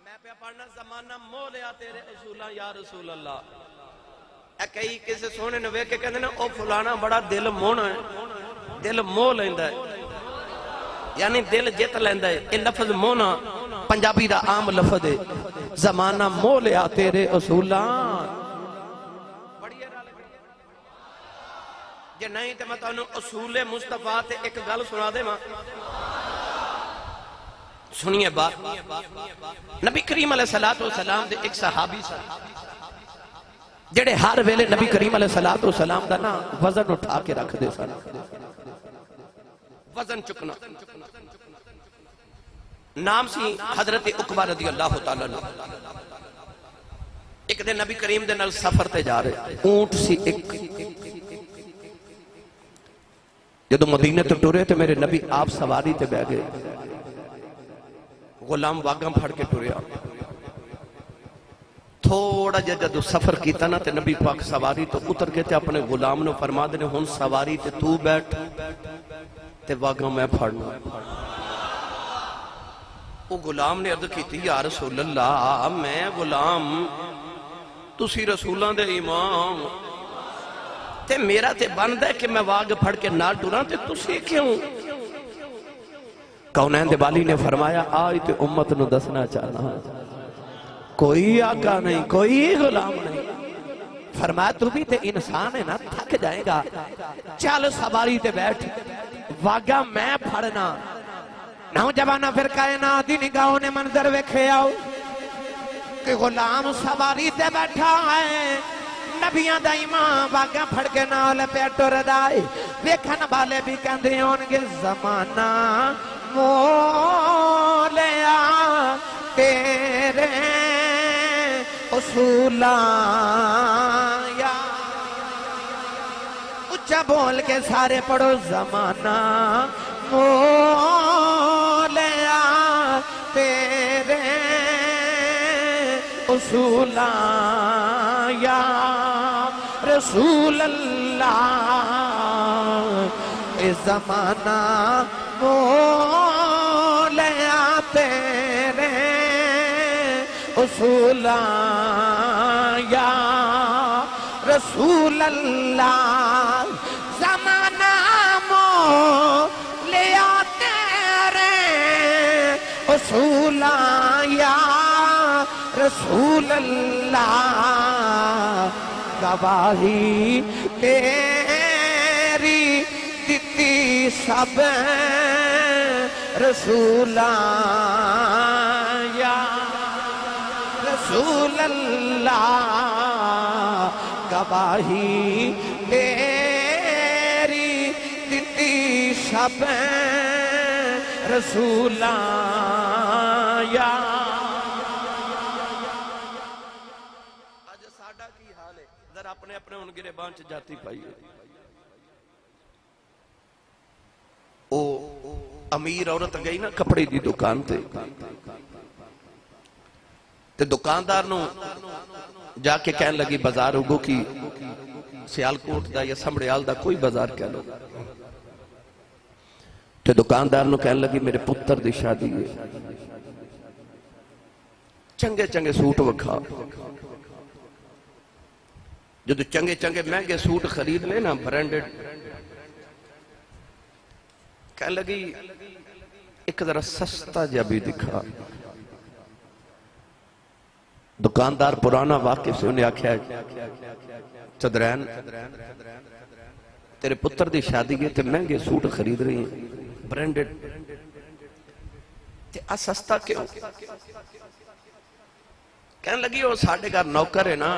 میں پہ پڑھنا زمانہ مولیا تیرے اصولاں یا رسول اللہ اے کئی کسے سونے نوے کے کہتے ہیں او فلانا بڑا دل مونا ہے دل مو لیندہ ہے یعنی دل جت لیندہ ہے یہ لفظ مونا پنجابی دا عام لفظ ہے زمانہ مولیا تیرے اصولان جے نہیں تے میں تو انہوں اصول مصطفیٰ تے ایک گل سنا دے ماں سنیے بات نبی کریم علیہ السلام دے ایک صحابی جڑے ہر ویلے نبی کریم علیہ السلام دا نا وزن اٹھا کے رکھ دے سن وزن چکنا نام سی حضرت عقبہ رضی اللہ تعالیٰ عنہ ایک دن نبی کریم دے نال سفر تے جا رہے اونٹ سی ایک جدو مدینہ تے ٹورے تے میرے نبی آپ سواری تے بہ گئے غلام واگم پھڑ کے ٹوریا تھوڑا جدو سفر کیتا نا تے نبی پاک سواری تو اتر گئے تے اپنے غلام نے فرما دینے ہن سواری تے تو بیٹھ تے واگم میں پھڑنا وہ غلام نے عرض کی تھی یا رسول اللہ میں غلام تسی رسولان دے امام تے میرا تے بند ہے کہ میں واگ پھڑ کے نال ٹورا تے تسی کیوں کونین دے بالی نے فرمایا آئی تے امت نو دسنا چاہنا کوئی آقا نہیں کوئی غلام نہیں فرمایا تو بھی تے انسان ہے نا تھک جائے گا چل سواری تے بیٹھ واگا میں پھڑنا نوجوانہ پھر کائنات دی نگاہوں نے منظر ویکھے آؤ کہ غلام سواری تے بیٹھا ہے نبیاں دا امام واگا پھڑ کے نال پہ ٹر دائے ویکھن والے بھی کہندے ہون گے زمانہ مولیا تیرے اصولاں یا اچھا بول کے سارے پڑھو زمانہ مولیا تیرے اصولاں یا رسول اللہ اے زمانہ مولیا تیرے اصولاں یا رسول اللہ زمانہ مولیا تیرے اصولاں یا رسول اللہ گواہی تیری دیتی سب رسولاں یا رسول اللہ گواہی تیری دیتی سب رسولاں یا آج ساڈا کی حال ہے ذرا اپنے اپنے ان گریبان چ جاتی پائیے او امیر عورت گئی نا کپڑے دی دکان تے دکاندار نو جا کے کہن لگی بازار اگو کی سیالکوٹ دا یا سمڑیال دا کوئی بازار کہہ لو تے دکاندار نو کہن لگی میرے پتر دی شادی ہے چنگے چنگے سوٹ وکھا جدو چنگے چنگے مہنگے سوٹ خرید لے نا برانڈڈ کہنے لگی ایک ذرا سستا جا بھی دکھا دکاندار پرانا واقف سے انہیں آکھیا چدرین تیرے پتر دی شادی ہے تے مہنگے سوٹ خرید رہی ہیں برانڈڈ تے آ سستا کیوں کہنے لگی وہ ساڑھے گھر نوکر ہے نا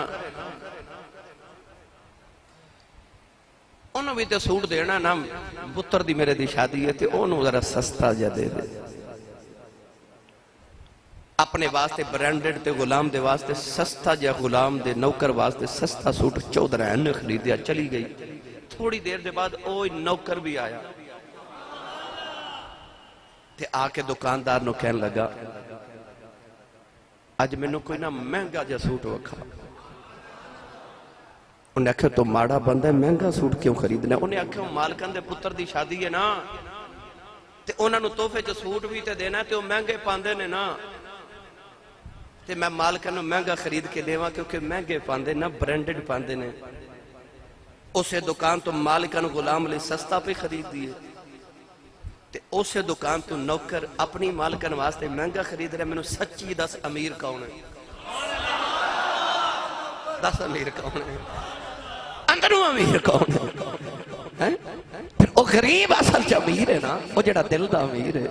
انہوں بھی تے سوٹ دینا نا پتر دی میرے دی شادی ہے تے انہوں ذرا سستا جا دے دے اپنے واسطے برانڈڈ تے غلام دے واسطے سستا جا غلام دے نوکر واسطے سستا سوٹ چودرین نے خریدیا چلی گئی تھوڑی دیر دے بعد اوہ نوکر بھی آیا تے آکے دکاندار نو کہن لگا آج میں نو کوئی نا مہنگا جا سوٹ وکھا انہیں آکھا تو ماڑا بندہ ہے مہنگا سوٹ کیوں خریدنا ہے انہیں آکھا مالکن دے پتر دی شادی ہے نا تے انہوں نے توفے جو سوٹ بھی تے دینا تے وہ مہنگے پاندے نے نا تے میں مالکن نو مہنگا خرید کے دیواں کیونکہ مہنگے پاندے نا برانڈڈ پاندے نے اسے دکان تو مالکن غلام لے سستا پہ خرید دیئے تے اسے دکان تو نوکر اپنی مالکن واسطے مہنگا خرید رہے میں نو سچی 10 امیر کون ہے 10 امیر کون ہے اندروں امیر کون ہے پھر وہ غریب اصل چا امیر ہے نا وہ جڑا دل دا امیر ہے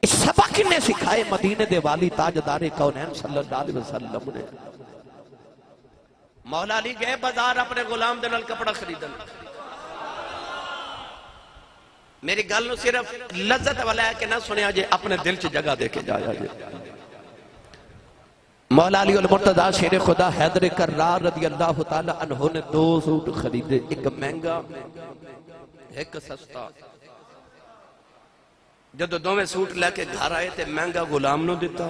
اس سبق نے سکھائے مدینے دے والی تاجدار کونین صلی اللہ علیہ وسلم نے مولا علی گئے بازار اپنے غلام دے نال کپڑا خریدن میری گل نو صرف لذت والا ہے کہ نہ سنیا جے اپنے دل چ جگہ دے کے جایا جے مولا علی المرتضی شیر خدا حیدر کرار رضی اللہ تعالی عنہ نے 2 سوٹ خریدے ایک مہنگا ایک سستا جدو دو میں سوٹ لے کے گھر آئے تھے مہنگا غلام نو دیتا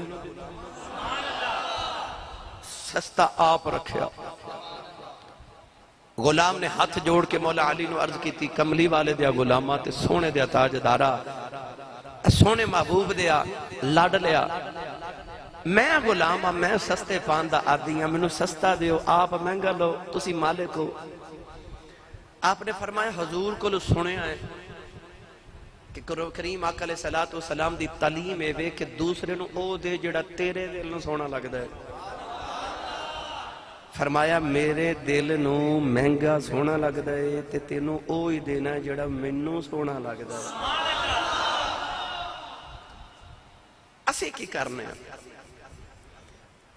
سستا آپ رکھیا غلام نے ہاتھ جوڑ کے مولا علی نو عرض کی تھی کملی والے دیا غلامات سونے دیا تاج دارا سونے محبوب دیا لاڈ لیا میں غلام ہاں میں سستے پاندہ آدھی ہاں میں نو سستا دیو آپ مہنگا لو تسی مالک ہو آپ نے فرمایا حضور کو لو سنے آئے کہ کریم آقا علیہ السلام دی تعلیم ہے کہ دوسرے نو او دے جڑا تیرے دل نو سونا لگ دے فرمایا میرے دل نو مہنگا سونا لگ دے تے تینو او ہی دینا جڑا منو سونا لگ دے اسی کی کرنے ہیں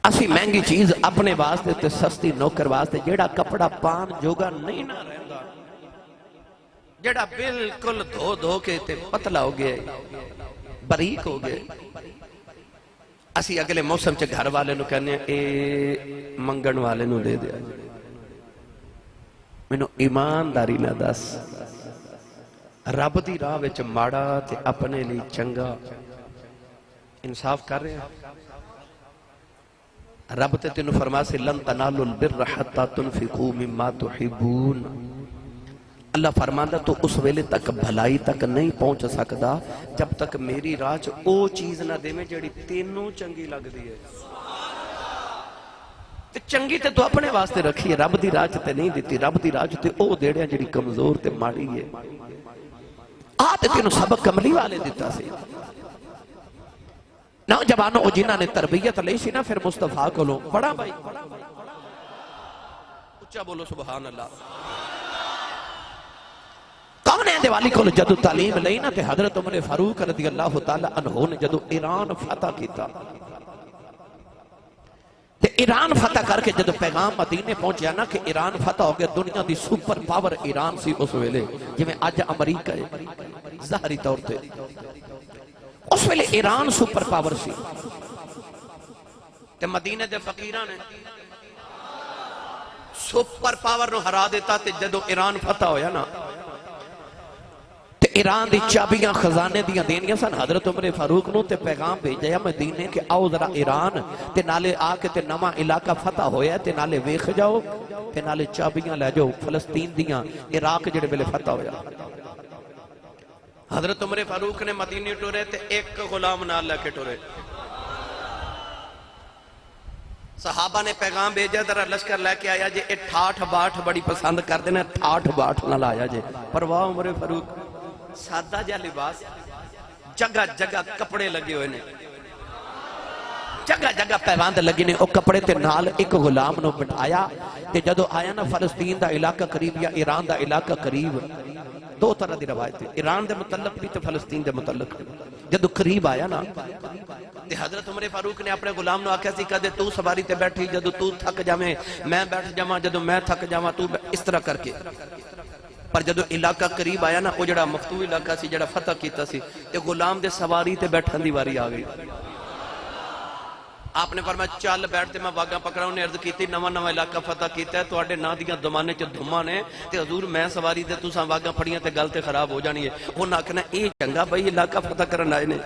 اسی مہنگی چیز اپنے واسطے تے سستی نوکر واسطے جیڑا کپڑا پان جوگا نہیں نہ رہندا جیڑا بالکل دھو کے تے پتلا ہو گئے باریک ہو گئے اسی اگلے موسم چے گھر والے نو کہنے اے منگن والے نو دے دیا میں نو ایمانداری نہ دس رب دی راہ وچ ماڑا تے اپنے لی چنگا انصاف کر رہے ہیں رب تے تینو فرما سے لن تنالوا البر حتی تنفقوا مما تحبون اللہ فرماندہ تو اس ویلے تک بھلائی تک نہیں پہنچ سکتا جب تک میری راج او چیز نہ دے میں جڑی تینوں چنگی لگ دی ہے تے چنگی تے تو اپنے واسطے رکھی ہے رب دی راج تے نہیں دیتی رب دی راج تے او دیڑے جڑی کمزور تے ماڑی ہے آتے تینوں سبق کملی والے دیتا سے نوجوانوں جنہاں نے تربیت لئی سی نا پھر مصطفیٰ کو لو بڑا بھائی اچھا بولو سبحان اللہ کون ہے دیوالی کو جدو تعلیم لئی نا تے حضرت عمر فاروق رضی اللہ تعالی عنہ نے جدو ایران فتح کیتا تے ایران فتح کر کے جدو پیغام مدینے پہنچیا نا کہ ایران فتح ہو گیا دنیا دی سپر پاور ایران سی اس ویلے جی میں آج امریکہ ہے ظاہری طور تے اس ویلے ایران سپر پاور سی تے مدینے دے فقیران نے سپر پاور نو ہرا دیتا تے جدو ایران فتح ہویا نا تے ایران دی چابیاں خزانے دیاں دینیاں سن حضرت عمر فاروق نو تے پیغام بھیجیا مدینے کہ آؤ ذرا ایران تے نالے آکے تے نواں علاقہ فتح ہویا تے نالے ویکھ جاؤ تے نالے چابیاں لے جاؤ فلسطین دیاں عراق جڑے ویلے فتح ہویا حضرت عمر فاروق نے مدینے ٹورے تے ایک غلام نال لے کے ٹورے صحابہ نے پیغام بھیجا ذرا لشکر لے کے آیا جے اے ٹھاٹھ باٹھ بڑی پسند کر دینا ٹھاٹھ باٹھ نہ لایا جے پرواہ عمر فاروق سادہ جا لباس جگہ جگہ کپڑے لگے ہوئے نے جگہ جگہ پیواند لگے نے او کپڑے تے نال ایک غلام نو بٹھایا تے جدو آیا نا فلسطین دا علاقہ قریب یا ایران دا علاقہ قریب دو طرح دی روایت ہے ایران دے متعلق بھی تے فلسطین دے متعلق جدو قریب آیا نا تے حضرت عمر فاروق نے اپنے غلام نو آکھیا سی کہا دے تو سواری تے بیٹھی جدو تو تھک جاویں میں بیٹھ جاواں جدو میں تھک جاواں تو اس طرح کر کے پر جدو علاقہ قریب آیا نا وہ جڑا مفتوح علاقہ سی جڑا فتح کیتا سی تے غلام دے سواری تے بیٹھن دی واری آ گئی آپ نے فرمایا چل بیٹھتے میں واگاں پکڑا انہیں عرض کیتی نواں نواں علاقہ فتح کیتا ہے تو آڑے نا دیاں دمانے چ دھما نے تے حضور میں سواری تے تساں واگاں پھڑیاں تے گل تے خراب ہو جانی ہے انہاں آکھنا اے چنگا بھائی علاقہ فتح کرن آئے نے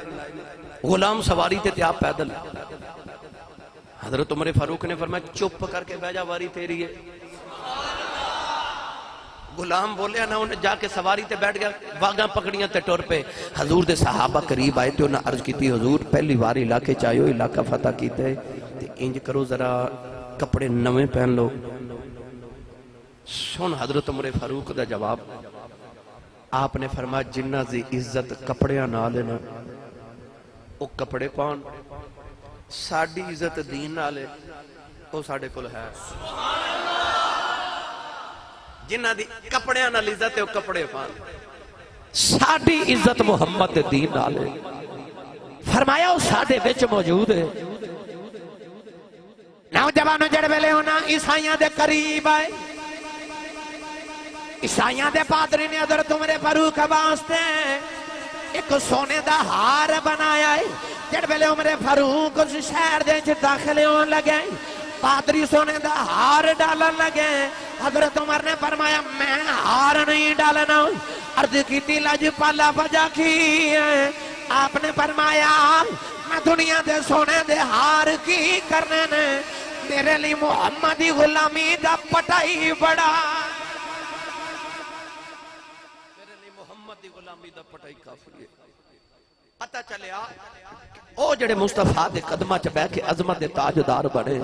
غلام سواری تے آپ پیدل حضرت عمر فاروق نے فرمایا چپ کر کے بیجا واری تیری ہے غلام بولیا نا انہیں جا کے سواری تے بیٹھ گیا واگاں پکڑیاں تے ٹور پہ حضور دے صحابہ قریب آئے تے انہیں عرض کیتی حضور پہلی بار علاقے چاہیو علاقہ فتح کیتے تے انج کرو ذرا کپڑے نویں پہن لو سن حضرت عمر فاروق دا جواب آپ نے فرمایا جنہ دی عزت کپڑیاں نہ لینا او کپڑے پان ساڑی عزت دین نہ لے او ساڑے کل ہے جنہ دی کپڑیاں نہ عزت ہے وہ کپڑے پان ساڑی عزت محمد دین نالے فرمایا وہ ساڑے بچ موجود ہے نوجوانوں جڑ ویلے ہونا عیسائیاں دے قریب آئے عیسائیاں دے پادری نے حضرت عمر فاروق واسطے ایک سونے دا ہار بنایا ہے جڑ ویلے عمر فاروق اس شہر دے داخل ہون لگے پادری سونے دا ہار ڈالن لگے حضرت عمر نے فرمایا میں ہار نہیں ڈالنا عرض کیتی لج پالا وجہ کی ہے آپ نے فرمایا میں دنیا دے سونے دے ہار کی کرنے نے میرے لی محمدی غلامی دا پٹائی بڑا میرے لی محمدی غلامی دا پٹائی کافی ہے پتہ چلے او جڑے مصطفیٰ دے قدمہ چ بیٹھ کے عظمت دے تاجدار بنے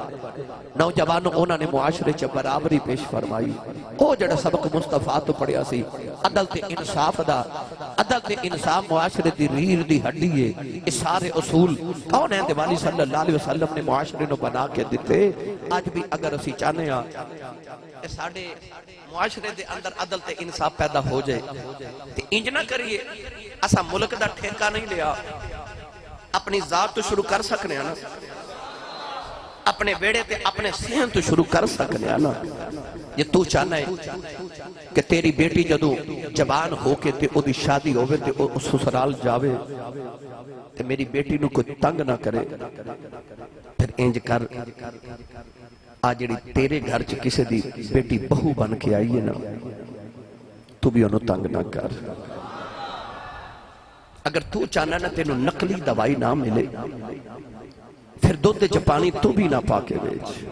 نوجوانوں انہاں نے معاشرے چ برابری پیش فرمائی او جڑا سبق مصطفیٰ تو پڑھیا سی عدل تے انصاف دا عدل تے انصاف معاشرے دی ریڑھ دی ہڈی ہے یہ سارے اصول کون ہیں دیوالی صلی اللہ علیہ وسلم نے معاشرے نو بنا کے دیتے آج بھی اگر اسی چاہنے ہاں کہ ساڑے معاشرے دے اندر عدل تے انصاف پیدا ہو جائے تے انج نہ کریے اسا ملک دا ٹھیکہ نہیں لیا اپنی ذات تو شروع کر سکنے ہیں نا اپنے بیڑے تے اپنے سہن تو شروع کر سکنے ہیں نا یہ تو چاہنا ہے کہ تیری بیٹی جدو جوان ہو کے تے او دی شادی ہوئے تے او سسرال جاوے تے میری بیٹی نو کوئی تنگ نہ کرے پھر انج کر آجڑی تیرے گھر چ کسے دی بیٹی بہو بن کے آئی ہے نا تو بھی انہوں تنگ نہ کر اگر تو چاہنا نا تینوں نقلی دوائی نہ ملے پھر دودھ چ پانی تو بھی نہ پاکے بیچ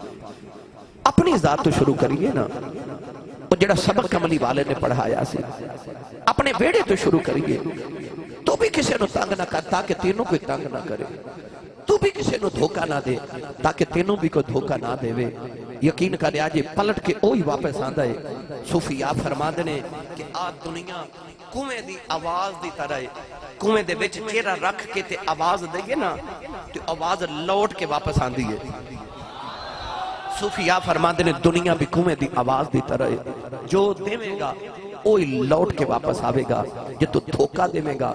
اپنی ذات تو شروع کریے نا وہ جڑا سبق عملی والے نے پڑھایا سی اپنے بیڑے تو شروع کریے تو بھی کسی نو تنگ نہ کر تاکہ تینوں کوئی تنگ نہ کرے تو بھی کسی نو دھوکہ نہ دے تاکہ تینوں بھی کوئی دھوکہ نہ دے وے یقین کرے آجے پلٹ کے اوہی واپس آندہ ہے صوفیاء فرما دینے کہ آج دنیا کنویں دی آواز دی طرح ہے کنویں دے وچ چہرہ رکھ کے تے آواز دے نا تو آواز لوٹ کے واپس آندی ہے صوفیاء فرماتے نے دنیا بھی کنویں دی آواز دی طرح ہے جو دیویں گا اوہی لوٹ کے واپس آوے گا جے تو دھوکا دیویں گا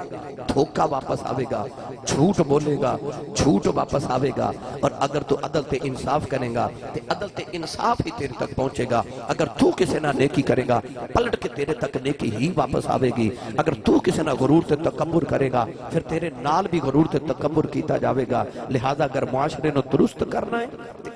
دھوکا واپس آوے گا جھوٹ بولے گا جھوٹ واپس آوے گا اور اگر تو عدل تے انصاف کرے گا تے عدل تے انصاف ہی تیرے تک پہنچے گا اگر تو کسی نہ نیکی کرے گا پلٹ کے تیرے تک نیکی ہی واپس آوے گی اگر تو کسی نہ غرور تے تکبر کرے گا پھر تیرے نال بھی غرور تے تکبر کیتا جاوے گا لہذا اگر معاشرے نو درست کرنا ہے